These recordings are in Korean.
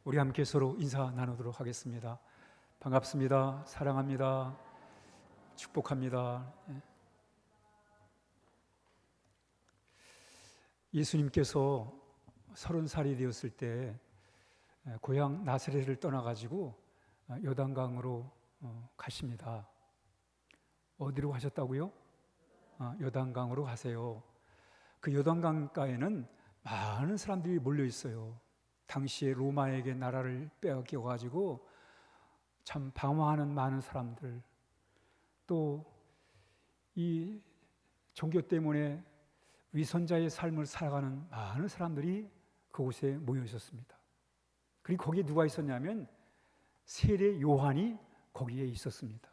우리 함께 서로 인사 나누도록 하겠습니다. 반갑습니다. 사랑합니다. 축복합니다. 예수님께서 30살이 되었을 때 고향 나사렛을 떠나가지고 요단강으로 가십니다. 어디로 가셨다고요? 요단강으로 가세요. 그 요단강가에는 많은 사람들이 몰려 있어요. 당시에 로마에게 나라를 빼앗겨가지고 참 방황하는 많은 사람들, 또 이 종교 때문에 위선자의 삶을 살아가는 많은 사람들이 그곳에 모여 있었습니다. 그리고 거기에 누가 있었냐면 세례 요한이 거기에 있었습니다.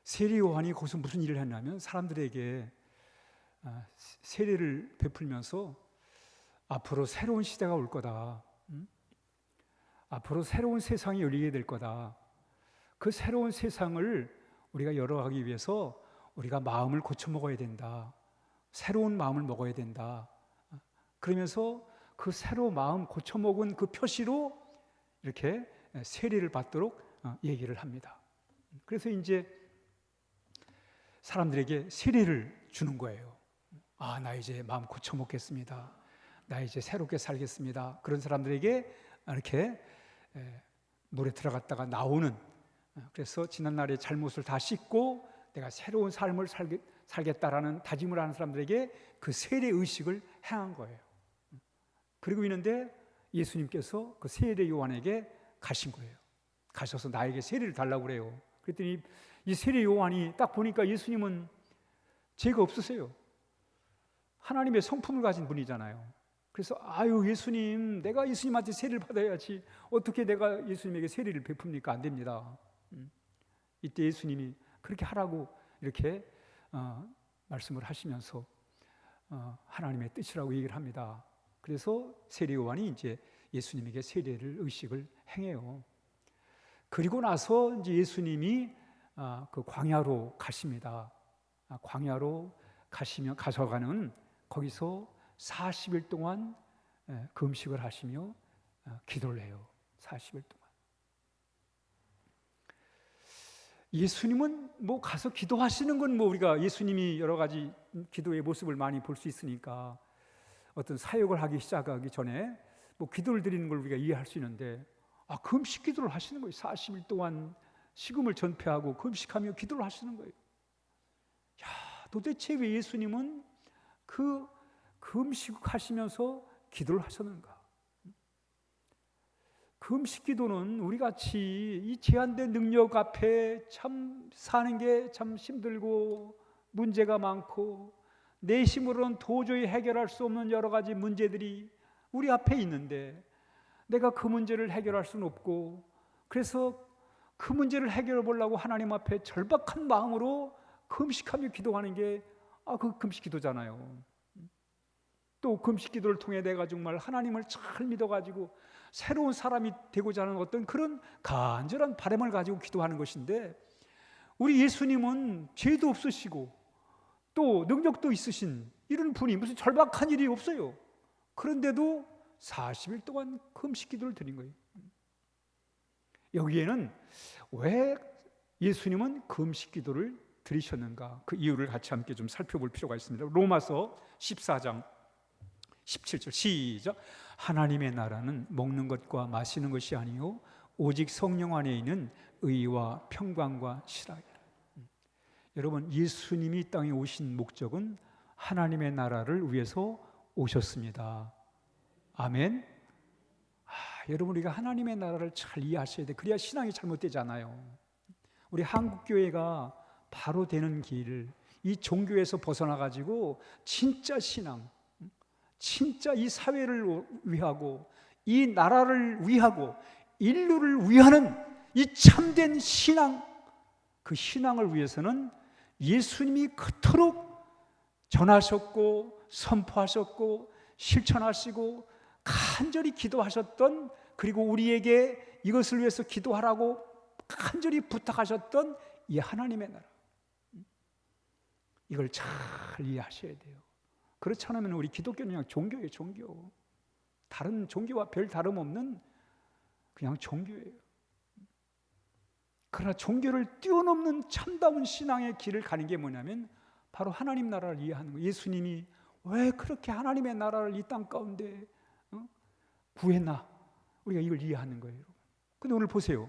세례 요한이 거기서 무슨 일을 했냐면 사람들에게 세례를 베풀면서 앞으로 새로운 시대가 올 거다. 앞으로 새로운 세상이 열리게 될 거다. 그 새로운 세상을 우리가 열어가기 위해서 우리가 마음을 고쳐 먹어야 된다. 새로운 마음을 먹어야 된다. 그러면서 그 새로운 마음 고쳐 먹은 그 표시로 이렇게 세례를 받도록 얘기를 합니다. 그래서 이제 사람들에게 세례를 주는 거예요. 나 이제 마음 고쳐 먹겠습니다. 나 이제 새롭게 살겠습니다. 그런 사람들에게 이렇게 물에 들어갔다가 나오는, 그래서 지난날의 잘못을 다 씻고 내가 새로운 삶을 살겠다라는 다짐을 하는 사람들에게 그 세례 의식을 행한 거예요. 그리고 있는데 예수님께서 그 세례 요한에게 가신 거예요. 가셔서 나에게 세례를 달라고 그래요. 그랬더니 이 세례 요한이 딱 보니까 예수님은 죄가 없으세요. 하나님의 성품을 가진 분이잖아요. 그래서 예수님, 내가 예수님한테 세례를 받아야지 어떻게 내가 예수님에게 세례를 베풉니까? 안 됩니다. 이때 예수님이 그렇게 하라고 이렇게 말씀을 하시면서 하나님의 뜻이라고 얘기를 합니다. 그래서 세례 요한이 이제 예수님에게 세례를 의식을 행해요. 그리고 나서 이제 예수님이 그 광야로 가십니다. 광야로 가셔가는 거기서 40일 동안 금식을 하시며 기도를 해요. 40일 동안. 예수님은 뭐 가서 기도하시는 건 뭐 우리가 예수님이 여러 가지 기도의 모습을 많이 볼 수 있으니까 어떤 사역을 하기 시작하기 전에 뭐 기도를 드리는 걸 우리가 이해할 수 있는데 금식 기도를 하시는 거예요. 40일 동안 식음을 전폐하고 금식하며 기도를 하시는 거예요. 도대체 왜 예수님은 그 금식하시면서 기도를 하셨는가? 금식 기도는 우리같이 이 제한된 능력 앞에 참 사는 게 참 힘들고 문제가 많고 내 힘으로는 도저히 해결할 수 없는 여러 가지 문제들이 우리 앞에 있는데 내가 그 문제를 해결할 수는 없고, 그래서 그 문제를 해결해 보려고 하나님 앞에 절박한 마음으로 금식하며 기도하는 게 그 금식 기도잖아요. 또 금식 기도를 통해 내가 정말 하나님을 잘 믿어가지고 새로운 사람이 되고자 하는 어떤 그런 간절한 바람을 가지고 기도하는 것인데, 우리 예수님은 죄도 없으시고 또 능력도 있으신 이런 분이 무슨 절박한 일이 없어요. 그런데도 40일 동안 금식 기도를 드린 거예요. 여기에는 왜 예수님은 금식 기도를 드리셨는가, 그 이유를 같이 함께 좀 살펴볼 필요가 있습니다. 로마서 14장 17절 시작. 하나님의 나라는 먹는 것과 마시는 것이 아니요 오직 성령 안에 있는 의와 평강과 실하리라. 여러분, 예수님이 이 땅에 오신 목적은 하나님의 나라를 위해서 오셨습니다. 아멘. 여러분, 우리가 하나님의 나라를 잘 이해하셔야 돼. 그래야 신앙이 잘못되지 않아요. 우리 한국교회가 바로 되는 길을, 이 종교에서 벗어나가지고 진짜 신앙, 진짜 이 사회를 위하고 이 나라를 위하고 인류를 위하는 이 참된 신앙, 그 신앙을 위해서는 예수님이 그토록 전하셨고 선포하셨고 실천하시고 간절히 기도하셨던, 그리고 우리에게 이것을 위해서 기도하라고 간절히 부탁하셨던 이 하나님의 나라, 이걸 잘 이해하셔야 돼요. 그렇지 않으면 우리 기독교는 그냥 종교예요, 종교. 다른 종교와 별 다름없는 그냥 종교예요. 그러나 종교를 뛰어넘는 참다운 신앙의 길을 가는 게 뭐냐면 바로 하나님 나라를 이해하는 거예요. 예수님이 왜 그렇게 하나님의 나라를 이 땅 가운데 구했나? 우리가 이걸 이해하는 거예요. 근데 오늘 보세요.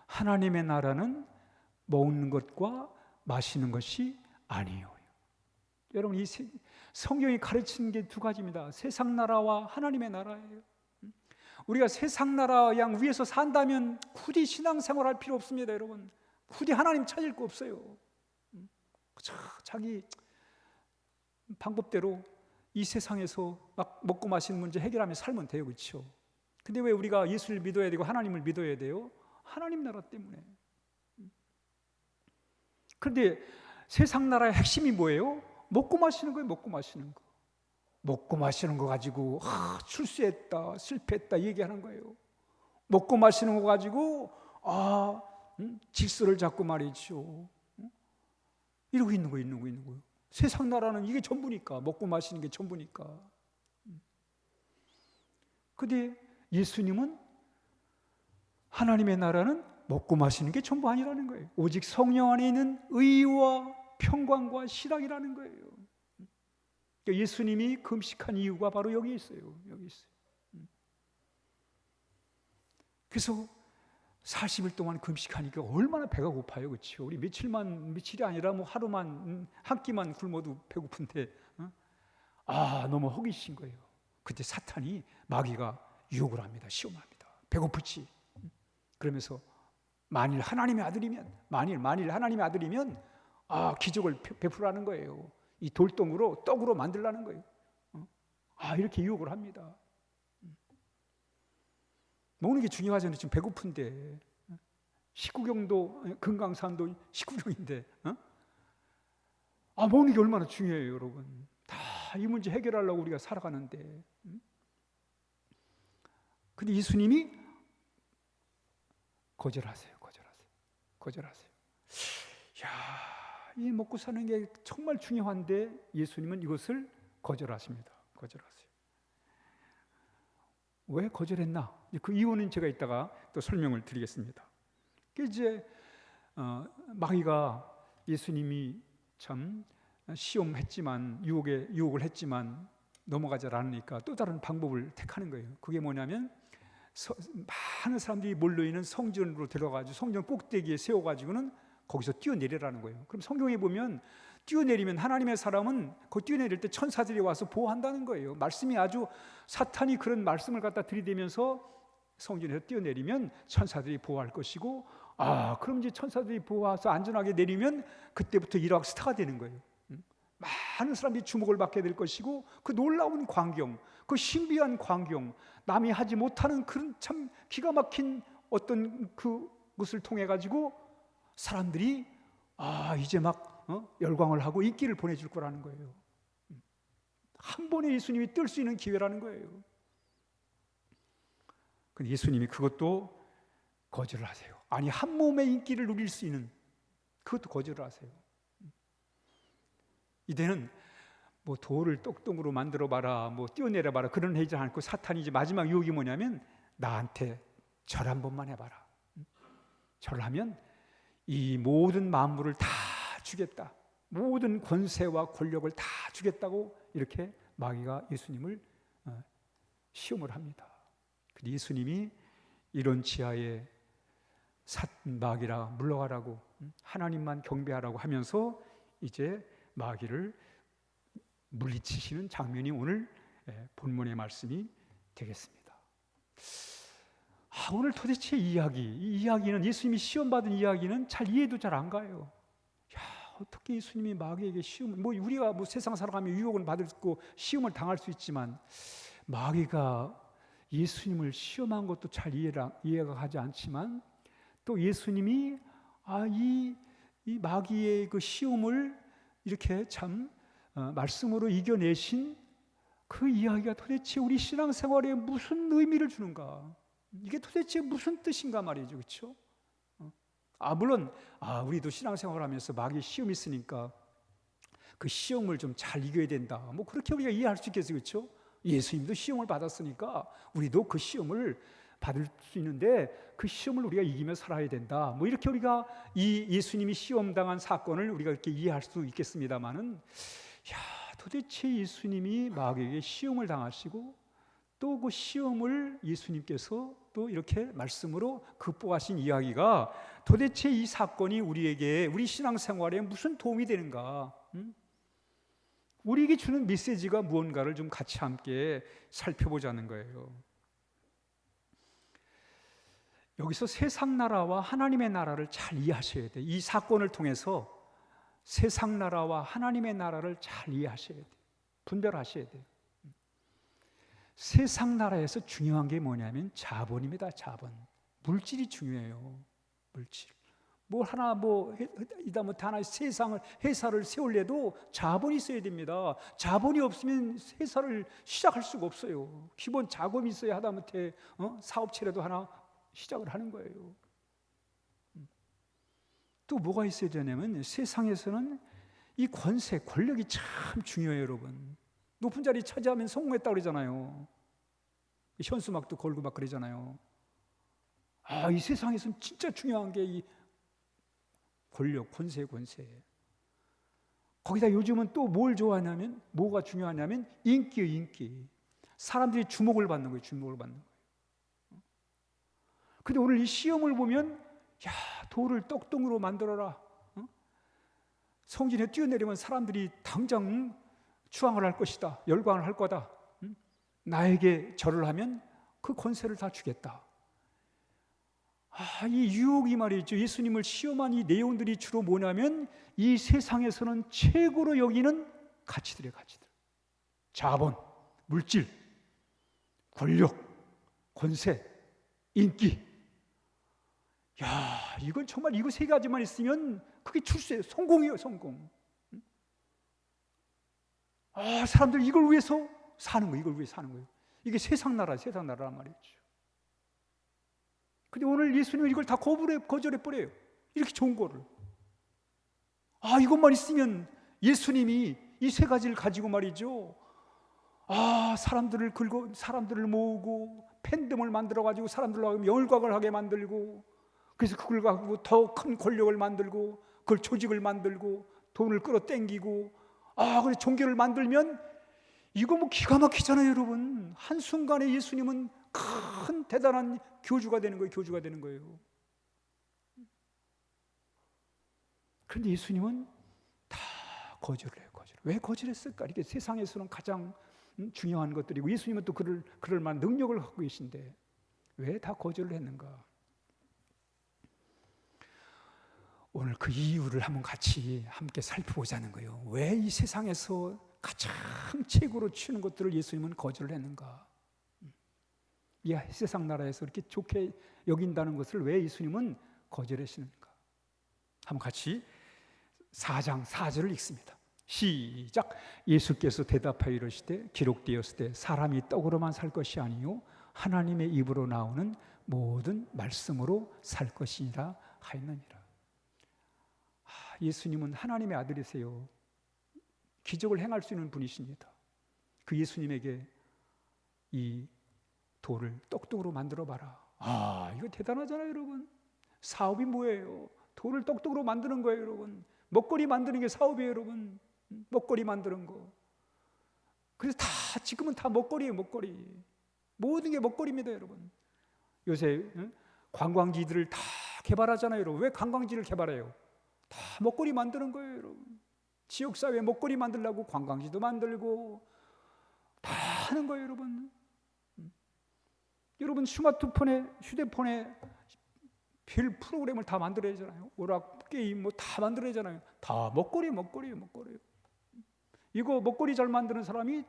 하나님의 나라는 먹는 것과 마시는 것이 아니에요. 여러분, 이 성경이 가르치는 게 두 가지입니다. 세상 나라와 하나님의 나라예요. 우리가 세상 나라 양 위에서 산다면 굳이 신앙생활할 필요 없습니다. 여러분, 굳이 하나님 찾을 거 없어요. 자기 방법대로 이 세상에서 막 먹고 마시는 문제 해결하며 살면 돼요. 그렇죠? 근데 왜 우리가 예수를 믿어야 되고 하나님을 믿어야 돼요? 하나님 나라 때문에. 그런데 세상 나라의 핵심이 뭐예요? 먹고 마시는 거예요. 먹고 마시는 거. 먹고 마시는 거 가지고 출세했다, 실패했다 얘기하는 거예요. 먹고 마시는 거 가지고 질서를 잡고 말이죠. 이러고 있는 거예요. 세상 나라는 이게 전부니까, 먹고 마시는 게 전부니까. 근데 예수님은 하나님의 나라는 먹고 마시는 게 전부 아니라는 거예요. 오직 성령 안에 있는 의와 평강과 실학이라는 거예요. 그러니까 예수님이 금식한 이유가 바로 여기 있어요. 그래서 40일 동안 금식하니까 얼마나 배가 고파요. 그렇죠? 우리 며칠이 아니라 뭐 하루만 한 끼만 굶어도 배고픈데 너무 허기신 거예요. 그때 사탄이, 마귀가 유혹을 합니다. 시험합니다. 배고프지? 그러면서 만일 하나님의 아들이면 기적을 베풀라는 거예요. 이 돌덩으로 떡으로 만들라는 거예요. 이렇게 유혹을 합니다. 먹는 게 중요하잖아요. 지금 배고픈데, 식구경도 금강산도 식구경인데, 먹는 게 얼마나 중요해요, 여러분. 다 이 문제 해결하려고 우리가 살아가는데. 근데 예수님이 거절하세요. 이 먹고 사는 게 정말 중요한데 예수님은 이것을 거절하십니다. 왜 거절했나? 그 이유는 제가 이따가 또 설명을 드리겠습니다. 이제 마귀가 예수님이 참 시험했지만, 유혹을 했지만 넘어가지 않으니까 또 다른 방법을 택하는 거예요. 그게 뭐냐면 많은 사람들이 몰려있는 성전으로 들어가지고 성전 꼭대기에 세워가지고는 거기서 뛰어내리라는 거예요. 그럼 성경에 보면 뛰어내리면, 하나님의 사람은 그 뛰어내릴 때 천사들이 와서 보호한다는 거예요. 말씀이 아주, 사탄이 그런 말씀을 갖다 들이대면서 성전에서 뛰어내리면 천사들이 보호할 것이고, 그럼 이제 천사들이 보호해서 안전하게 내리면 그때부터 일학 스타가 되는 거예요. 많은 사람들이 주목을 받게 될 것이고, 그 놀라운 광경, 그 신비한 광경, 남이 하지 못하는 그런 참 기가 막힌 어떤 그것을 통해 가지고 사람들이 이제 막 열광을 하고 인기를 보내줄 거라는 거예요. 한 번에 예수님이 뜰 수 있는 기회라는 거예요. 근데 예수님이 그것도 거절을 하세요. 아니, 한 몸의 인기를 누릴 수 있는 그것도 거절을 하세요. 이제는 뭐 돌을 똑똑으로 만들어 봐라, 뭐 뛰어내려 봐라, 그런 하지 않고 사탄이 이제 마지막 유혹이 뭐냐면, 나한테 절 한 번만 해봐라. 절하면 이 모든 만물을 다 주겠다, 모든 권세와 권력을 다 주겠다고 이렇게 마귀가 예수님을 시험을 합니다. 근데 예수님이 이런 지하에 마귀라 물러가라고, 하나님만 경배하라고 하면서 이제 마귀를 물리치시는 장면이 오늘 본문의 말씀이 되겠습니다. 오늘 도대체 이 이야기는, 예수님이 시험받은 이야기는 잘 이해도 잘 안 가요. 어떻게 예수님이 마귀에게 시험을, 우리가 세상 살아가면 유혹을 받을 수 있고 시험을 당할 수 있지만, 마귀가 예수님을 시험한 것도 잘 이해가 가지 않지만, 또 예수님이 이 마귀의 그 시험을 이렇게 참 말씀으로 이겨내신 그 이야기가 도대체 우리 신앙생활에 무슨 의미를 주는가, 이게 도대체 무슨 뜻인가 말이죠. 그렇죠? 물론 우리도 신앙생활하면서 마귀 시험이 있으니까 그 시험을 좀 잘 이겨야 된다, 그렇게 우리가 이해할 수 있겠어요. 그렇죠? 예수님도 시험을 받았으니까 우리도 그 시험을 받을 수 있는데 그 시험을 우리가 이기며 살아야 된다. 뭐 이렇게 우리가 이 예수님이 시험당한 사건을 우리가 이렇게 이해할 수 있겠습니다만은, 도대체 예수님이 마귀에게 시험을 당하시고 또 그 시험을 예수님께서 또 이렇게 말씀으로 극복하신 이야기가 도대체 이 사건이 우리에게 우리 신앙생활에 무슨 도움이 되는가? 우리에게 주는 메시지가 무언가를 좀 같이 함께 살펴보자는 거예요. 여기서 세상 나라와 하나님의 나라를 잘 이해하셔야 돼요. 이 사건을 통해서 세상 나라와 하나님의 나라를 잘 이해하셔야 돼요. 분별하셔야 돼요. 세상 나라에서 중요한 게 뭐냐면 자본입니다. 자본. 물질이 중요해요. 물질. 뭘 하나 이다못해 하나의 세상을 회사를 세울래도 자본이 있어야 됩니다. 자본이 없으면 회사를 시작할 수가 없어요. 기본 자금이 있어야 하다못해 사업체라도 하나 시작을 하는 거예요. 또 뭐가 있어야 되냐면 세상에서는 이 권세, 권력이 참 중요해요, 여러분. 높은 자리 차지하면 성공했다고 그러잖아요. 현수막도 걸고 막 그러잖아요. 이 세상에서는 진짜 중요한 게 이 권력, 권세. 거기다 요즘은 또 뭘 좋아하냐면, 뭐가 중요하냐면 인기예요, 인기. 사람들이 주목을 받는 거예요, 주목을 받는 거예요. 근데 오늘 이 시험을 보면, 돌을 떡동으로 만들어라. 성진에 뛰어내리면 사람들이 당장 추앙을 할 것이다. 열광을 할 거다. 나에게 절을 하면 그 권세를 다 주겠다. 이 유혹이 말이죠. 예수님을 시험한 이 내용들이 주로 뭐냐면 이 세상에서는 최고로 여기는 가치들이에요. 가치들. 자본, 물질, 권력, 권세, 인기. 이건 정말 이거 세 가지만 있으면 그게 출세, 성공이에요. 성공. 사람들 이걸 위해서 사는 거예요. 이걸 위해서 사는 거예요. 이게 세상 나라란 말이죠. 근데 오늘 예수님은 이걸 다 거절해 버려요. 이렇게 좋은 거를. 이것만 있으면 예수님이 이 세 가지를 가지고 말이죠. 사람들을 모으고 팬덤을 만들어 가지고 사람들로 하여금 열광을 하게 만들고, 그래서 그걸 가지고 더 큰 권력을 만들고, 그걸 조직을 만들고, 돈을 끌어당기고, 그래서 종교를 만들면 이거 뭐 기가 막히잖아요, 여러분. 한순간에 예수님은 큰 대단한 교주가 되는 거예요. 교주가 되는 거예요. 그런데 예수님은 다 거절을 해요. 왜 거절했을까? 이게 세상에서는 가장 중요한 것들이고 예수님은 또 그럴 만한 능력을 갖고 계신데 왜 다 거절을 했는가? 오늘 그 이유를 한번 같이 함께 살펴보자는 거예요. 왜 이 세상에서 가장 최고로 치는 것들을 예수님은 거절을 했는가? 이 세상 나라에서 이렇게 좋게 여긴다는 것을 왜 예수님은 거절하시는가? 한번 같이 4장 4절을 읽습니다. 시작. 예수께서 대답하여 이르시되 기록되었을 때 사람이 떡으로만 살 것이 아니요 하나님의 입으로 나오는 모든 말씀으로 살 것이니라 하였느니라. 예수님은 하나님의 아들이세요. 기적을 행할 수 있는 분이십니다. 그 예수님에게 이 돌을 떡떡으로 만들어 봐라. 이거 대단하잖아요, 여러분. 사업이 뭐예요? 돌을 떡떡으로 만드는 거예요, 여러분. 먹거리 만드는 게 사업이에요, 여러분. 먹거리 만드는 거. 그래서 지금은 다 먹거리예요, 먹거리. 모든 게 먹거리입니다, 여러분. 요새 관광지들을 다 개발하잖아요, 여러분. 왜 관광지를 개발해요? 다 먹거리 만드는 거예요, 여러분. 지역사회에 먹거리 만들려고 관광지도 만들고 다 하는 거예요, 여러분. 여러분 휴대폰에 별 프로그램을 다 만들어야 하잖아요. 오락, 게임 뭐 다 만들어야 하잖아요. 다 먹거리예요. 이거 먹거리 잘 만드는 사람이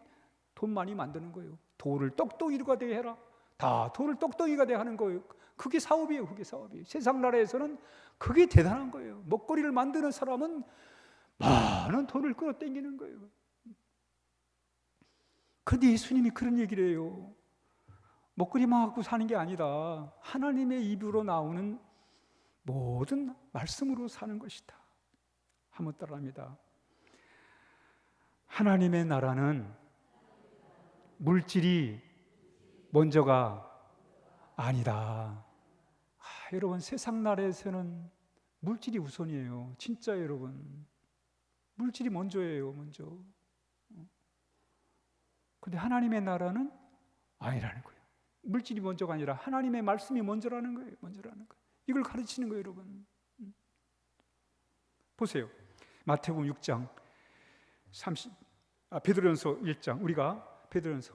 돈 많이 만드는 거예요. 돌을 떡덩이가 되게 해라. 다 돌을 떡덩이가 되게 하는 거예요. 그게 사업이에요. 그게 사업이에요. 세상 나라에서는 그게 대단한 거예요. 먹거리를 만드는 사람은 많은 돈을 끌어당기는 거예요. 그런데 예수님이 그런 얘기를 해요. 먹거리만 갖고 사는 게 아니다. 하나님의 입으로 나오는 모든 말씀으로 사는 것이다. 한번 따라합니다. 하나님의 나라는 물질이 먼저가 아니다. 여러분, 세상 나라에서는 물질이 우선이에요. 진짜 여러분, 물질이 먼저예요. 먼저. 근데 하나님의 나라는 아니라는 거예요. 물질이 먼저가 아니라 하나님의 말씀이 먼저라는 거예요. 먼저라는 거예요. 이걸 가르치는 거예요, 여러분. 보세요. 마태복음 6장 베드로전서 1장, 우리가 베드로전서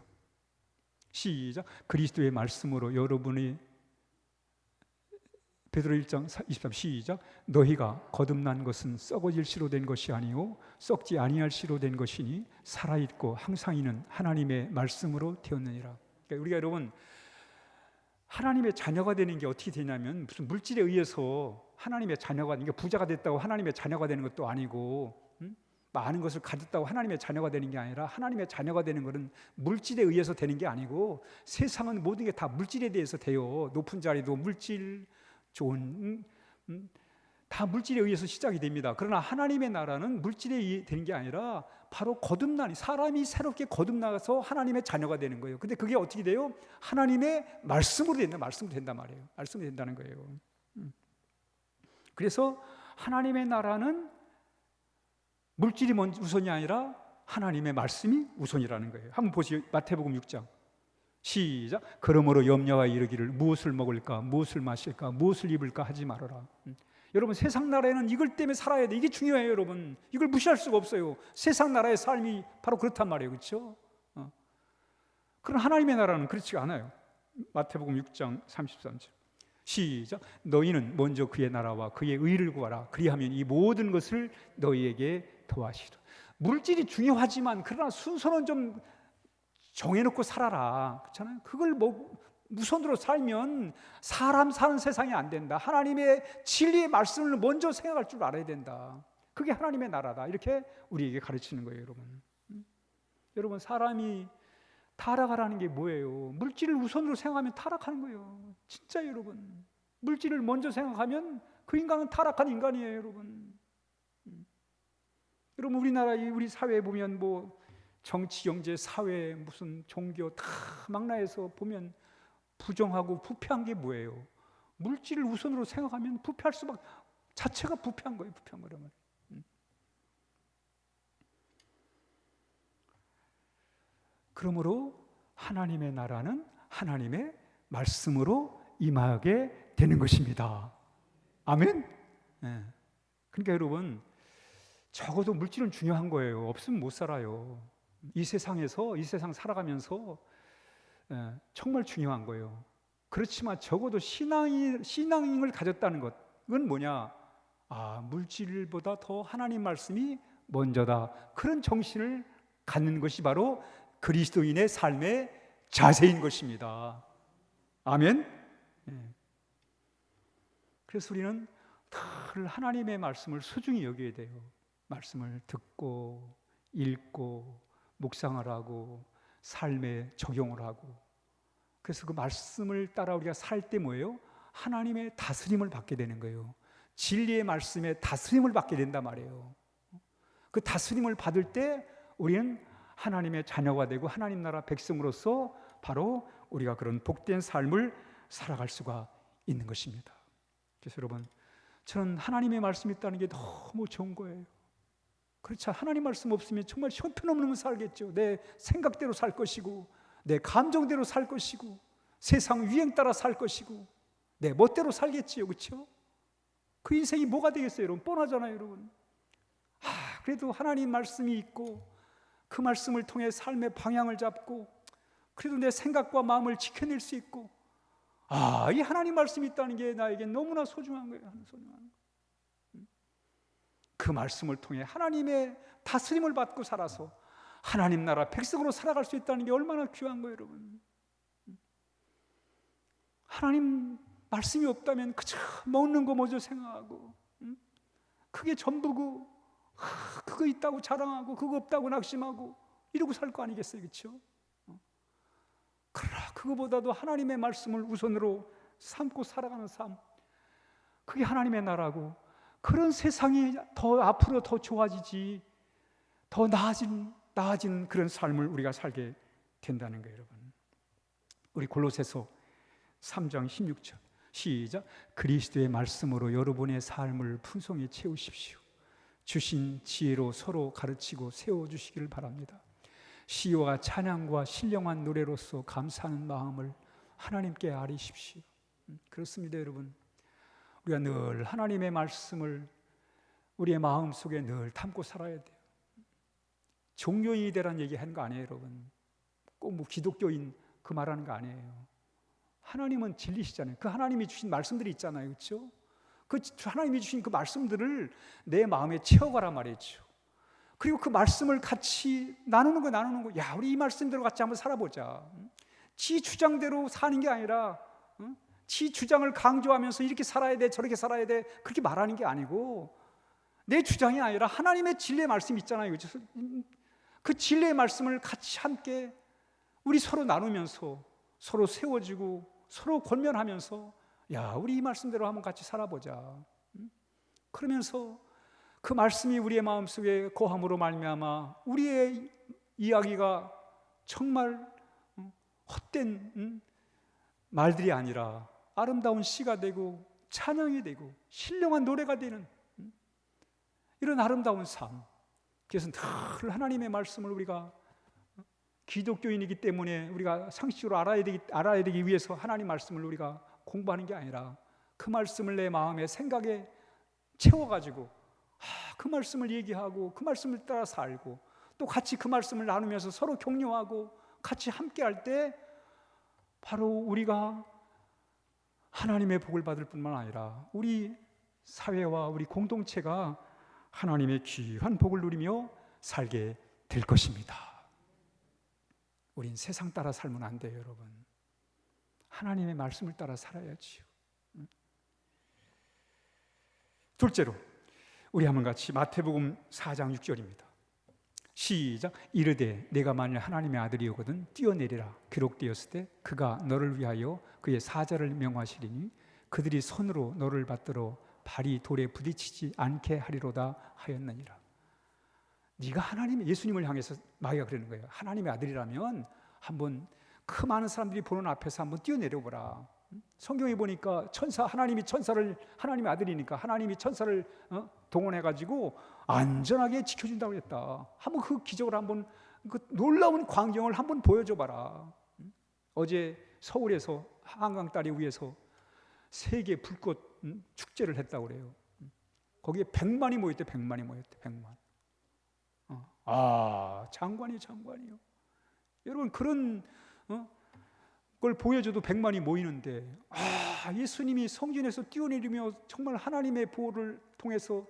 시작. 그리스도의 말씀으로 여러분이, 베드로 1장 23 시작. 너희가 거듭난 것은 썩어질 씨로 된 것이 아니요 썩지 아니할 씨로 된 것이니 살아있고 항상 있는 하나님의 말씀으로 되었느니라. 그러니까 우리가 여러분, 하나님의 자녀가 되는 게 어떻게 되냐면, 무슨 물질에 의해서 하나님의 자녀가, 그러니까 부자가 됐다고 하나님의 자녀가 되는 것도 아니고, 많은 것을 가졌다고 하나님의 자녀가 되는 게 아니라, 하나님의 자녀가 되는 것은 물질에 의해서 되는 게 아니고, 세상은 모든 게 다 물질에 대해서 돼요. 높은 자리도 물질, 좋은 다 물질에 의해서 시작이 됩니다. 그러나 하나님의 나라는 물질에 되는 게 아니라 바로 거듭나니, 사람이 새롭게 거듭나서 하나님의 자녀가 되는 거예요. 근데 그게 어떻게 돼요? 하나님의 말씀으로 된다. 말씀으로 된단 말이에요. 말씀으로 된다는 거예요. 그래서 하나님의 나라는 물질이 우선이 아니라 하나님의 말씀이 우선이라는 거예요. 한번 보시죠. 마태복음 6장 시작. 그러므로 염려와 이르기를 무엇을 먹을까, 무엇을 마실까, 무엇을 입을까 하지 말아라. 여러분, 세상 나라에는 이걸 때문에 살아야 돼. 이게 중요해요, 여러분. 이걸 무시할 수가 없어요. 세상 나라의 삶이 바로 그렇단 말이에요, 그렇죠? 그러나 하나님의 나라는 그렇지가 않아요. 마태복음 6장 33절 시작. 너희는 먼저 그의 나라와 그의 의를 구하라. 그리하면 이 모든 것을 너희에게 더하시리라. 물질이 중요하지만 그러나 순서는 좀 정해놓고 살아라. 그렇잖아요. 그걸 우선으로 살면 사람 사는 세상이 안 된다. 하나님의 진리의 말씀을 먼저 생각할 줄 알아야 된다. 그게 하나님의 나라다. 이렇게 우리에게 가르치는 거예요, 여러분. 여러분, 사람이 타락하라는 게 뭐예요? 물질을 우선으로 생각하면 타락하는 거예요. 진짜 여러분, 물질을 먼저 생각하면 그 인간은 타락한 인간이에요, 여러분. 여러분, 우리나라 우리 사회에 보면 정치, 경제, 사회, 무슨 종교 다 망라해서 보면 부정하고 부패한 게 뭐예요? 물질을 우선으로 생각하면 부패할 수밖에, 자체가 부패한 거예요. 부패한 거라면. 그러므로 하나님의 나라는 하나님의 말씀으로 임하게 되는 것입니다. 아멘? 네. 그러니까 여러분, 적어도 물질은 중요한 거예요. 없으면 못 살아요. 이 세상에서, 이 세상 살아가면서 정말 중요한 거예요. 그렇지만 적어도 신앙을 가졌다는 것, 그건 뭐냐? 물질보다 더 하나님 말씀이 먼저다. 그런 정신을 갖는 것이 바로 그리스도인의 삶의 자세인 것입니다. 아멘? 그래서 우리는 늘 하나님의 말씀을 소중히 여겨야 돼요. 말씀을 듣고 읽고 묵상을 하고 삶에 적용을 하고, 그래서 그 말씀을 따라 우리가 살 때 뭐예요? 하나님의 다스림을 받게 되는 거예요. 진리의 말씀에 다스림을 받게 된단 말이에요. 그 다스림을 받을 때 우리는 하나님의 자녀가 되고 하나님 나라 백성으로서 바로 우리가 그런 복된 삶을 살아갈 수가 있는 것입니다. 그래서 여러분, 저는 하나님의 말씀이 있다는 게 너무 좋은 거예요. 그렇죠. 하나님 말씀 없으면 정말 형편없는 살겠죠. 내 생각대로 살 것이고, 내 감정대로 살 것이고, 세상 유행 따라 살 것이고, 내 멋대로 살겠지요. 그렇죠? 그 인생이 뭐가 되겠어요, 여러분? 뻔하잖아요, 여러분. 그래도 하나님 말씀이 있고 그 말씀을 통해 삶의 방향을 잡고, 그래도 내 생각과 마음을 지켜낼 수 있고, 이 하나님 말씀이 있다는 게 나에게 너무나 소중한 거예요. 소중한 거. 그 말씀을 통해 하나님의 다스림을 받고 살아서 하나님 나라 백성으로 살아갈 수 있다는 게 얼마나 귀한 거예요, 여러분. 하나님 말씀이 없다면 그저 먹는 거 먼저 생각하고, 그게 전부고, 그거 있다고 자랑하고 그거 없다고 낙심하고 이러고 살 거 아니겠어요, 그렇죠? 그러나 그거보다도 하나님의 말씀을 우선으로 삼고 살아가는 삶, 그게 하나님의 나라고, 그런 세상이 더 앞으로 더 좋아지지, 더 나아진 그런 삶을 우리가 살게 된다는 거예요, 여러분. 우리 골로새서 3장 16절 시작. 그리스도의 말씀으로 여러분의 삶을 풍성히 채우십시오. 주신 지혜로 서로 가르치고 세워주시기를 바랍니다. 시와 찬양과 신령한 노래로서 감사하는 마음을 하나님께 아뢰십시오. 그렇습니다, 여러분. 우리가 늘 하나님의 말씀을 우리의 마음속에 늘 담고 살아야 돼요. 종교인이 되라는 얘기 하는 거 아니에요, 여러분. 꼭 뭐 기독교인 그 말하는 거 아니에요. 하나님은 진리시잖아요. 그 하나님이 주신 말씀들이 있잖아요, 그렇죠? 그 하나님이 주신 그 말씀들을 내 마음에 채워가란 말이죠. 그리고 그 말씀을 같이 나누는 거. 야, 우리 이 말씀대로 같이 한번 살아보자. 지 주장대로 사는 게 아니라 지 주장을 강조하면서 이렇게 살아야 돼, 저렇게 살아야 돼, 그렇게 말하는 게 아니고 내 주장이 아니라 하나님의 진리의 말씀이 있잖아요. 그 진리의 말씀을 같이 함께 우리 서로 나누면서 서로 세워지고 서로 권면하면서 야, 우리 이 말씀대로 한번 같이 살아보자. 그러면서 그 말씀이 우리의 마음속에 거함으로 말미암아 우리의 이야기가 정말 헛된 말들이 아니라 아름다운 시가 되고 찬양이 되고 신령한 노래가 되는 이런 아름다운 삶. 그래서 늘 하나님의 말씀을 우리가 기독교인이기 때문에 우리가 상식으로 알아야 되기 위해서 하나님 말씀을 우리가 공부하는 게 아니라 그 말씀을 내 마음에 생각에 채워가지고 그 말씀을 얘기하고 그 말씀을 따라 살고 또 같이 그 말씀을 나누면서 서로 격려하고 같이 함께 할 때 바로 우리가 하나님의 복을 받을 뿐만 아니라 우리 사회와 우리 공동체가 하나님의 귀한 복을 누리며 살게 될 것입니다. 우린 세상 따라 살면 안 돼요, 여러분. 하나님의 말씀을 따라 살아야지요. 둘째로 우리 한번 같이 마태복음 4장 6절입니다. 시작. 이르되 내가 만일 하나님의 아들이오거든 뛰어내리라. 기록되었을 때 그가 너를 위하여 그의 사자를 명하시리니 그들이 손으로 너를 받들어 발이 돌에 부딪히지 않게 하리로다 하였느니라. 네가 하나님의 예수님을 향해서 마귀가 그러는 거예요. 하나님의 아들이라면 한번 그 많은 사람들이 보는 앞에서 한번 뛰어내려 보라. 성경에 보니까 하나님이 천사를, 하나님의 아들이니까 하나님이 천사를 동원해 가지고 안전하게 지켜준다고 했다. 한번 그 기적을 한번 그 놀라운 광경을 한번 보여줘 봐라. 어제 서울에서 한강 다리 위에서 세계 불꽃 축제를 했다고 그래요. 거기에 100만이 모였대. 100만이 모였대. 100만. 장관이요. 여러분 그런 걸 보여줘도 100만이 모이는데 예수님이 성전에서 뛰어내리며 정말 하나님의 보호를 통해서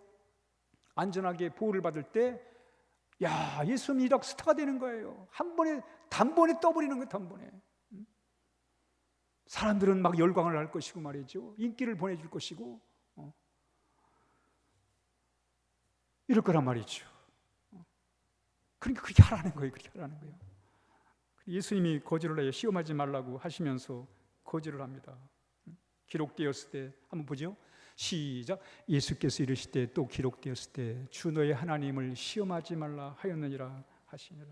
안전하게 보호를 받을 때 예수님이 락 스타가 되는 거예요. 단번에 떠버리는 거예요. 단번에. 사람들은 막 열광을 할 것이고 말이죠. 인기를 보내줄 것이고 이럴 거란 말이죠. 그러니까 그렇게 하라는 거예요. 예수님이 거절을 해요. 시험하지 말라고 하시면서 거절을 합니다. 기록되었을 때 한번 보죠. 시작. 예수께서 이르시되 또 기록되었을 때 주 너의 하나님을 시험하지 말라 하였느니라 하시니라.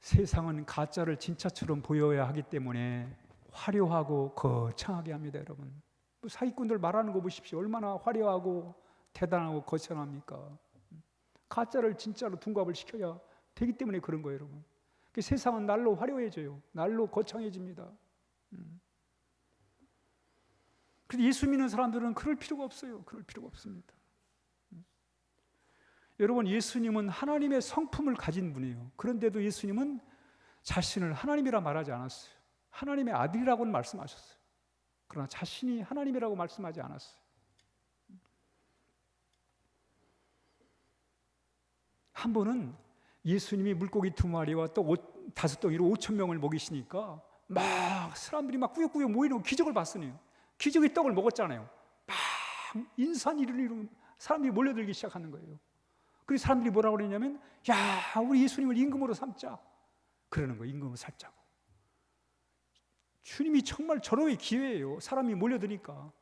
세상은 가짜를 진짜처럼 보여야 하기 때문에 화려하고 거창하게 합니다, 여러분. 사기꾼들 말하는 거 보십시오. 얼마나 화려하고 대단하고 거창합니까? 가짜를 진짜로 둔갑을 시켜야 되기 때문에 그런 거예요, 여러분. 세상은 날로 화려해져요. 날로 거창해집니다. 그래서 예수 믿는 사람들은 그럴 필요가 없어요. 그럴 필요가 없습니다. 여러분, 예수님은 하나님의 성품을 가진 분이에요. 그런데도 예수님은 자신을 하나님이라 말하지 않았어요. 하나님의 아들이라고는 말씀하셨어요. 그러나 자신이 하나님이라고 말씀하지 않았어요. 한 번은 예수님이 물고기 2마리와 또 5덩이로 5,000명을 먹이시니까 막 사람들이 막 꾸역꾸역 모이는 기적을 봤으네요. 기적의 떡을 먹었잖아요. 막 인산이르르 사람들이 몰려들기 시작하는 거예요. 그래서 사람들이 뭐라고 그러냐면 우리 예수님을 임금으로 삼자 그러는 거예요. 임금으로 살자고. 주님이 정말 절호의 기회예요. 사람이 몰려드니까.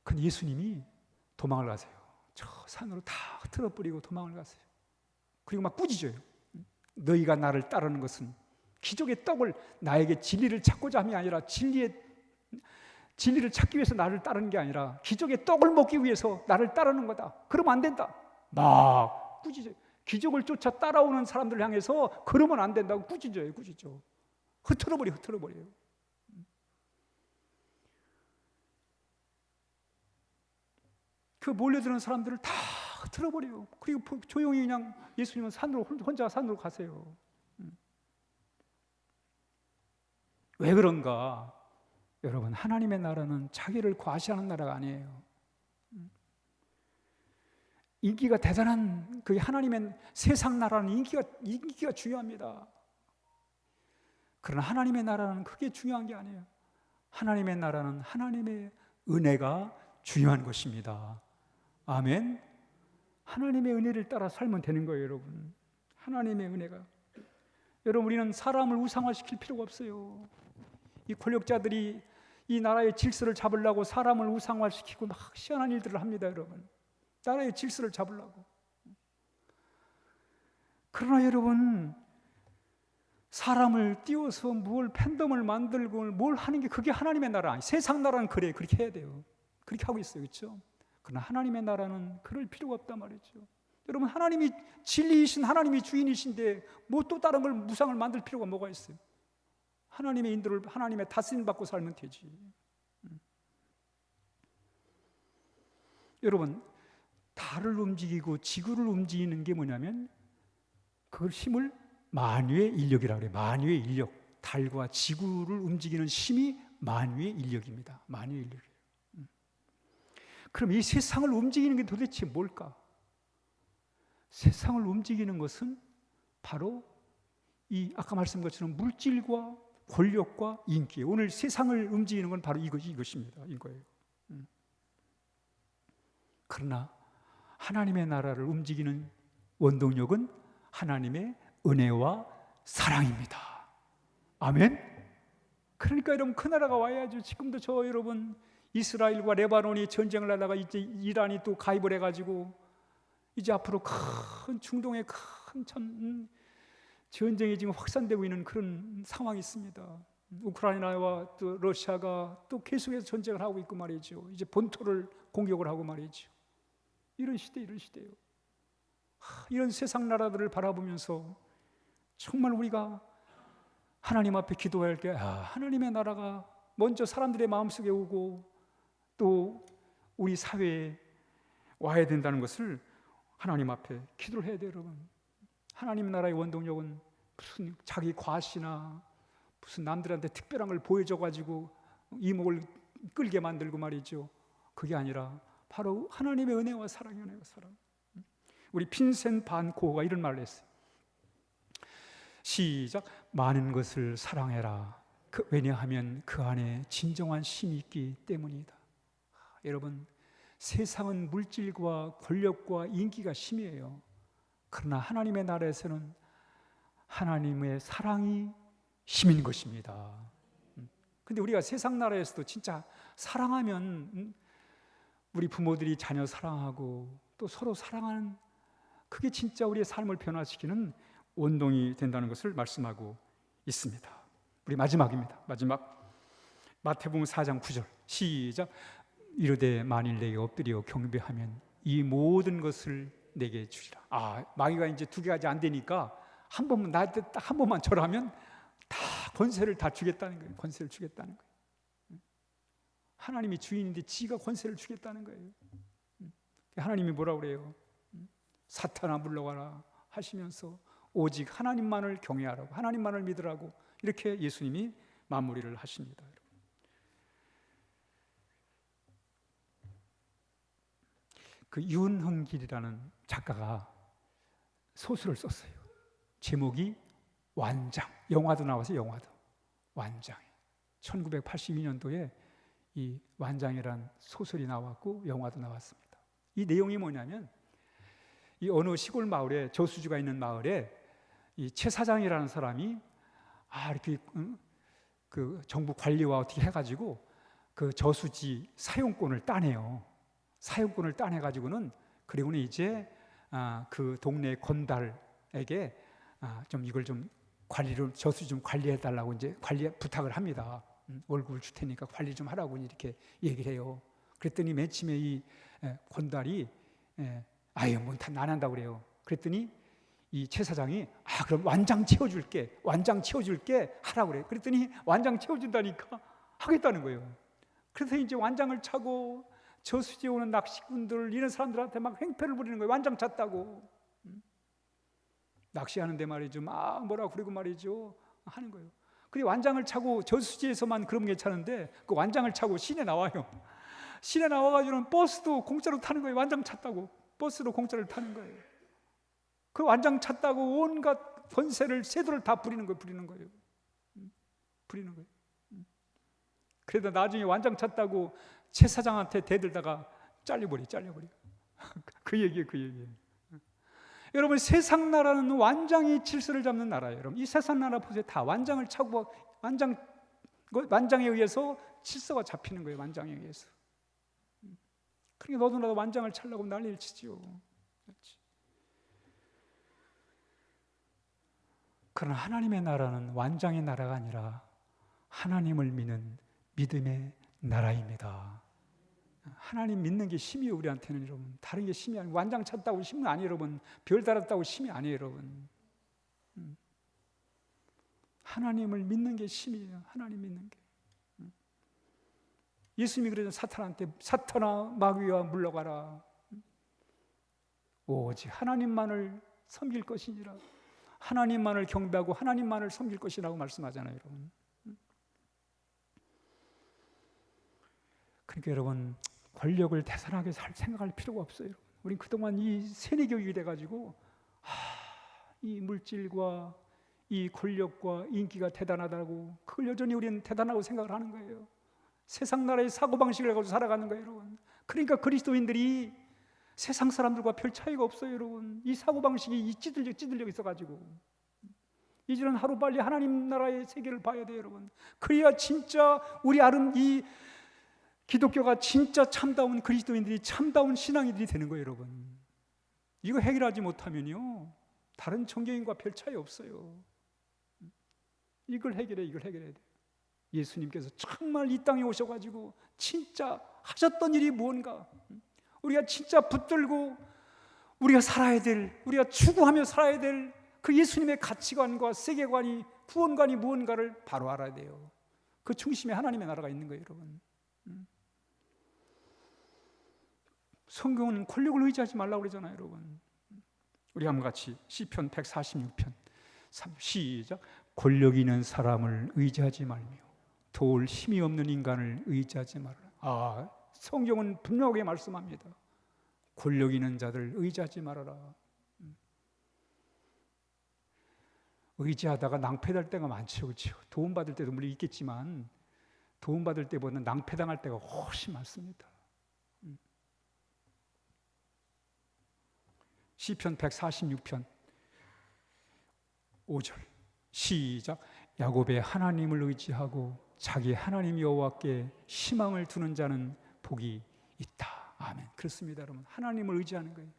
근데 예수님이 도망을 가세요. 저 산으로 다 틀어버리고 도망을 갔어요. 그리고 막 꾸짖어요. 너희가 나를 따르는 것은 기적의 떡을 나에게 진리를 찾고자 함이 아니라 진리를 찾기 위해서 나를 따르는 게 아니라 기적의 떡을 먹기 위해서 나를 따르는 거다. 그러면 안 된다. 막 꾸짖어요. 기적을 쫓아 따라오는 사람들 향해서 그러면 안 된다고 꾸짖어요. 흐트러버려요. 그 몰려드는 사람들을 다 흐트러버려요. 그리고 조용히 그냥 예수님은 혼자 산으로 가세요. 왜 그런가? 여러분, 하나님의 나라는 자기를 과시하는 나라가 아니에요. 인기가 대단한 그 하나님의 세상 나라는 인기가 중요합니다. 그러나 하나님의 나라는 그게 중요한 게 아니에요. 하나님의 나라는 하나님의 은혜가 중요한 것입니다. 아멘. 하나님의 은혜를 따라 살면 되는 거예요, 여러분. 하나님의 은혜가. 여러분, 우리는 사람을 우상화시킬 필요가 없어요. 이 권력자들이 이 나라의 질서를 잡으려고 사람을 우상화시키고 막 희한한 일들을 합니다, 여러분. 나라의 질서를 잡으려고. 그러나 여러분, 사람을 띄워서 뭘 팬덤을 만들고 뭘 하는 게 그게 하나님의 나라 아니에요. 세상 나라는 그래, 그렇게 해야 돼요. 그렇게 하고 있어요, 그렇죠? 그러나 하나님의 나라는 그럴 필요가 없단 말이죠. 여러분, 하나님이 진리이신 하나님이 주인이신데 뭐 또 다른 걸 무상을 만들 필요가 뭐가 있어요? 하나님의 인도를, 하나님의 다스림 받고 살면 되지. 여러분, 달을 움직이고 지구를 움직이는 게 뭐냐면 그걸 힘을 만유의 인력이라고 그래요. 만유의 인력. 달과 지구를 움직이는 힘이 만유의 인력입니다. 만유의 인력이에요. 그럼 이 세상을 움직이는 게 도대체 뭘까? 세상을 움직이는 것은 바로 이 아까 말씀한 것처럼 물질과 권력과 인기. 오늘 세상을 움직이는 건 바로 이것입니다. 이거예요. 그러나 하나님의 나라를 움직이는 원동력은 하나님의 은혜와 사랑입니다. 아멘. 그러니까 여러분, 그 나라가 와야죠. 지금도 여러분, 이스라엘과 레바논이 전쟁을 하다가 이제 이란이 또 가입을 해가지고 이제 앞으로 큰 중동의 큰 전쟁이 지금 확산되고 있는 그런 상황이 있습니다. 우크라이나와 또 러시아가 또 계속해서 전쟁을 하고 있고 말이죠. 이제 본토를 공격을 하고 말이죠. 이런 시대예요. 이런 세상 나라들을 바라보면서 정말 우리가 하나님 앞에 기도할 때 하나님의 나라가 먼저 사람들의 마음속에 오고 또 우리 사회에 와야 된다는 것을 하나님 앞에 기도를 해야 돼요, 여러분. 하나님 나라의 원동력은 무슨 자기 과시나 무슨 남들한테 특별한 걸 보여줘가지고 이목을 끌게 만들고 말이죠. 그게 아니라 바로 하나님의 은혜와 사랑이에요, 사랑. 우리 빈센 반 고흐가 이런 말을 했어요. 시작. 많은 것을 사랑해라. 왜냐하면 그 안에 진정한 힘이 있기 때문이다. 여러분, 세상은 물질과 권력과 인기가 힘이에요. 그러나 하나님의 나라에서는 하나님의 사랑이 힘인 것입니다. 근데 우리가 세상 나라에서도 진짜 사랑하면 우리 부모들이 자녀 사랑하고 또 서로 사랑하는 그게 진짜 우리의 삶을 변화시키는 원동이 된다는 것을 말씀하고 있습니다. 우리 마지막입니다. 마지막 마태복음 4장 9절 시작. 이르되 만일 내게 엎드려 경배하면 이 모든 것을 내게 주리라. 마귀가 이제 두 가지 안 되니까 한 번만 나한테 딱 한 번만 절하면 다 권세를 다 주겠다는 거예요. 권세를 주겠다는 거예요. 하나님이 주인인데 지가 권세를 주겠다는 거예요. 하나님이 뭐라고 그래요? 사탄아 물러가라 하시면서 오직 하나님만을 경외하라고, 하나님만을 믿으라고 이렇게 예수님이 마무리를 하십니다. 그 윤흥길이라는 작가가 소설을 썼어요. 제목이 완장. 영화도 나와서 영화도 완장. 1982년도에 이 완장이란 소설이 나왔고 영화도 나왔습니다. 이 내용이 뭐냐면 이 어느 시골 마을에 저수지가 있는 마을에 이 최 사장이라는 사람이 이렇게 그 정부 관리와 어떻게 해가지고 그 저수지 사용권을 따내요. 사용권을 따내가지고는 그리고는 이제 그 동네 건달에게 좀 이걸 좀 관리를 저수 좀 관리해 달라고 이제 관리 부탁을 합니다. 월급을 줄 테니까 관리 좀 하라고 이렇게 얘기를 해요. 그랬더니 맨 처음에 이 건달이 아유 뭐 다 안 한다고 그래요. 그랬더니 이 채사장이 그럼 완장 채워줄게 하라고 그래요. 그랬더니 완장 채워준다니까 하겠다는 거예요. 그래서 이제 완장을 차고 저수지에 오는 낚시꾼들 이런 사람들한테 막 횡패를 부리는 거예요. 완장 찼다고. 낚시하는데 말이죠. 막 뭐라고 그러고 말이죠. 하는 거예요. 그리고 완장을 차고 저수지에서만 그러면 괜찮은데 그 완장을 차고 시내 나와요. 시내 나와가지고는 버스도 공짜로 타는 거예요. 완장 찼다고. 버스로 공짜로 타는 거예요. 그 완장 찼다고 온갖 권세를 세도를 다 부리는 거예요. 부리는 거예요. 그래도 나중에 완장 찼다고 채사장한테 대들다가 잘려버려. 그 얘기예요. 여러분, 세상 나라는 완장이 질서를 잡는 나라예요. 여러분, 이 세상 나라 보세요. 다 완장을 차고 완장에 의해서 질서가 잡히는 거예요. 완장에 의해서. 그러니까 너도 나도 완장을 차려고 난리를 치지요. 그러나 하나님의 나라는 완장의 나라가 아니라 하나님을 믿는 믿음의 나라입니다. 하나님 믿는 게 힘이에요. 우리한테는 여러분. 다른 게 힘이 아니고 완장 찼다고 힘이 아니에요. 여러분. 별 달았다고 힘이 아니에요. 여러분. 하나님을 믿는 게 힘이에요. 하나님 믿는 게. 예수님이 그러죠. 사탄한테 사탄아 마귀와 물러가라. 오직 하나님만을 섬길 것이니라. 하나님만을 경배하고 하나님만을 섬길 것이라고 말씀하잖아요. 여러분. 그러니까 여러분, 권력을 대산하게 생각할 필요가 없어요. 여러분. 우린 그동안 이 세뇌교육이 돼가지고 이 물질과 이 권력과 인기가 대단하다고 그걸 여전히 우리는 대단하고 생각을 하는 거예요. 세상 나라의 사고방식을 가지고 살아가는 거예요. 여러분. 그러니까 그리스도인들이 세상 사람들과 별 차이가 없어요. 여러분. 이 사고방식이 찌들려 있어가지고 이제는 하루빨리 하나님 나라의 세계를 봐야 돼요. 여러분. 그래야 진짜 우리 이 기독교가 진짜 참다운 그리스도인들이 참다운 신앙인들이 되는 거예요. 여러분. 이거 해결하지 못하면요 다른 종교인과 별 차이 없어요. 이걸 해결해야 돼요. 예수님께서 정말 이 땅에 오셔가지고 진짜 하셨던 일이 무언가, 우리가 진짜 붙들고 우리가 살아야 될, 우리가 추구하며 살아야 될 그 예수님의 가치관과 세계관이, 구원관이 무언가를 바로 알아야 돼요. 그 중심에 하나님의 나라가 있는 거예요. 여러분. 성경은 권력을 의지하지 말라고 그러잖아요. 여러분. 우리 한번 같이 시편 146편 시작. 권력 있는 사람을 의지하지 말며 도울 힘이 없는 인간을 의지하지 말아라. 성경은 분명하게 말씀합니다. 권력 있는 자들 의지하지 말아라. 의지하다가 낭패될 때가 많죠. 그렇죠? 도움받을 때도 물론 있겠지만 도움받을 때보다 낭패당할 때가 훨씬 많습니다. 시편 146편 5절 시작. 야곱의 하나님을 의지하고 자기 하나님 여호와께 희망을 두는 자는 복이 있다. 아멘. 그렇습니다. 여러분. 하나님을 의지하는 거예요.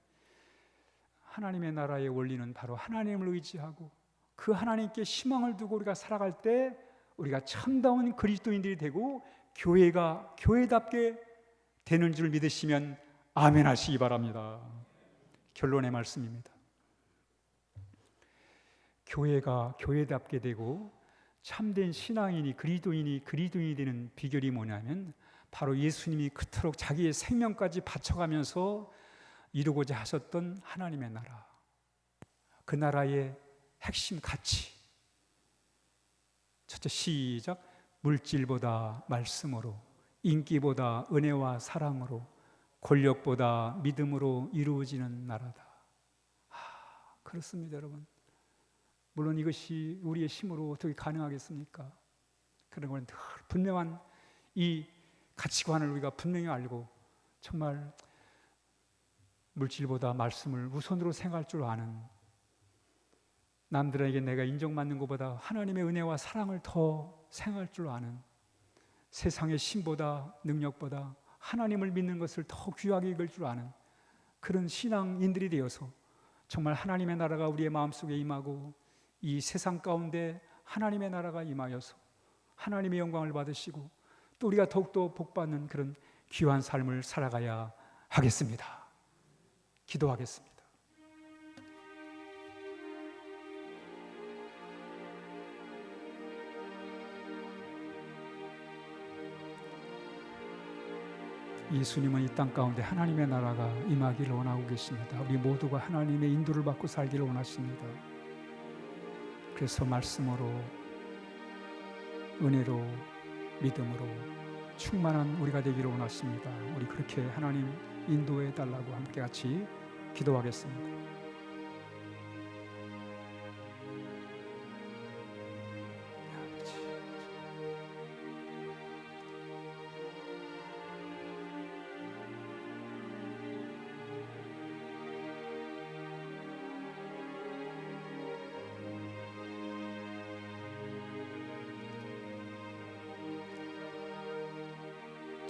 하나님의 나라의 원리는 바로 하나님을 의지하고 그 하나님께 희망을 두고 우리가 살아갈 때 우리가 참다운 그리스도인들이 되고 교회가 교회답게 되는 줄 믿으시면 아멘 하시기 바랍니다. 결론의 말씀입니다. 교회가 교회답게 되고 참된 신앙인이 그리스도인이 되는 비결이 뭐냐면 바로 예수님이 그토록 자기의 생명까지 바쳐가면서 이루고자 하셨던 하나님의 나라, 그 나라의 핵심 가치. 첫째 시작. 물질보다 말씀으로, 인기보다 은혜와 사랑으로, 권력보다 믿음으로 이루어지는 나라다. 그렇습니다, 여러분. 물론 이것이 우리의 힘으로 어떻게 가능하겠습니까? 그런 건 분명한 이 가치관을 우리가 분명히 알고 정말 물질보다 말씀을 우선으로 생각할 줄 아는, 남들에게 내가 인정받는 것보다 하나님의 은혜와 사랑을 더 생각할 줄 아는, 세상의 힘보다 능력보다 하나님을 믿는 것을 더 귀하게 여길 줄 아는 그런 신앙인들이 되어서 정말 하나님의 나라가 우리의 마음속에 임하고 이 세상 가운데 하나님의 나라가 임하여서 하나님의 영광을 받으시고 또 우리가 더욱더 복받는 그런 귀한 삶을 살아가야 하겠습니다. 기도하겠습니다. 예수님은 이 땅 가운데 하나님의 나라가 임하기를 원하고 계십니다. 우리 모두가 하나님의 인도를 받고 살기를 원하십니다. 그래서 말씀으로, 은혜로, 믿음으로 충만한 우리가 되기를 원하십니다. 우리 그렇게 하나님 인도해 달라고 함께 같이 기도하겠습니다.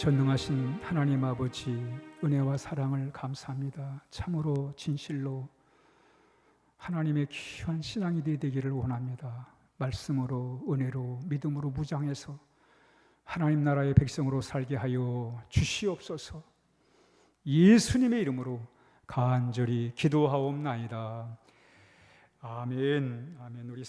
전능하신 하나님 아버지, 은혜와 사랑을 감사합니다. 참으로 진실로 하나님의 귀한 신앙이 되기를 원합니다. 말씀으로, 은혜로, 믿음으로 무장해서 하나님 나라의 백성으로 살게 하여 주시옵소서. 예수님의 이름으로 간절히 기도하옵나이다. 아멘. 아멘. 우리